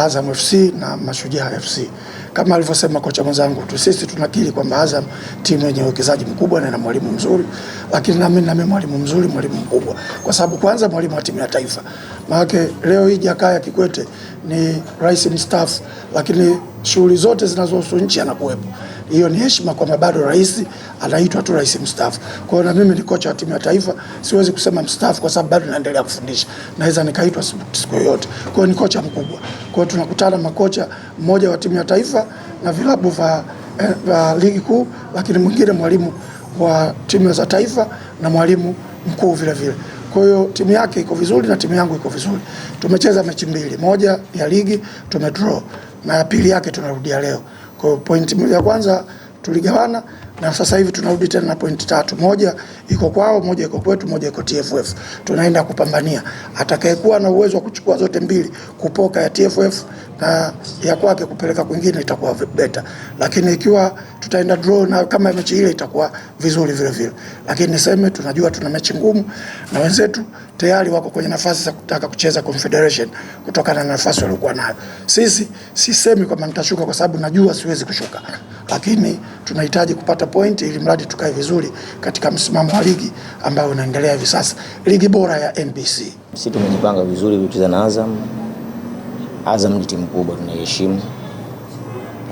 Azam FC na Mashujaa FC. Kama alivyosema kocha mwenzangu tu, sisi tunakiri kwamba Azam timu yenye uwekezaji mkubwa na ina mwalimu mzuri, lakini na mimi mwalimu mzuri, mwalimu mkubwa. Kwa sababu kwanza mwalimu wa timu ya taifa. Maana leo hii Jakaya Kikwete ni rais mstaafu, lakini shughuli zote zinazohusu nchi anakuwepo. Hiyo ni heshima kwamba bado rais anaitwa tu rais mstaafu. Kwa hiyo na mimi ni kocha wa timu ya taifa, siwezi kusema mstaafu kwa sababu bado naendelea kufundisha. Naweza nikaitwa siku yoyote. Kwa hiyo ni kocha mkubwa. Kwa hiyo tunakutana makocha, mmoja wa timu ya taifa na vilabu vya ligi kuu, lakini mwingine mwalimu wa timu za taifa na mwalimu mkuu vile vile. Kwa hiyo timu yake iko vizuri na timu yangu iko vizuri. Tumecheza mechi mbili, moja ya ligi tumedraw na ya pili yake tunarudia leo. Kwa hiyo pointi ya kwanza tuligawana na sasa hivi tunarudi tena na pointi 3. Moja iko kwao, moja iko kwetu, moja iko TFF. Tunaenda kupambania. Atakayekuwa na uwezo wa kuchukua zote mbili, kupoka ya TFF na ya kwake kupeleka kwingine itakuwa better. Lakini ikiwa tutaenda draw na kama mechi ile itakuwa vizuri vile vile. Lakini niseme tunajua tuna mechi ngumu na wenzetu tayari wako kwenye nafasi za kutaka kucheza Confederation kutokana na nafasi waliokuwa nayo. Sisi sisemi kwamba nitashuka kwa sababu najua siwezi kushuka. Lakini tunahitaji kupata point ili mradi tukae vizuri katika msimamo wa ligi ambao unaendelea hivi sasa, ligi bora ya NBC. Sisi tumejipanga vizuri kucheza na Azam. Azam ni timu kubwa, tunaiheshimu.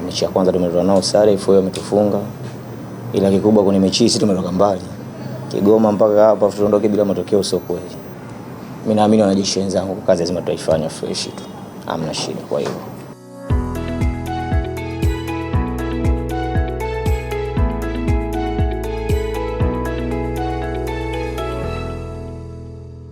Mechi ya kwanza tumetoka nao sare, FA wametufunga. Ila kikubwa kwenye mechi sisi tumetoka mbali. Kigoma mpaka hapa tuondoke bila matokeo sio kweli. Mimi naamini wanajeshi wenzangu kazi lazima tutaifanya fresh tu. Hamna shida kwa hiyo.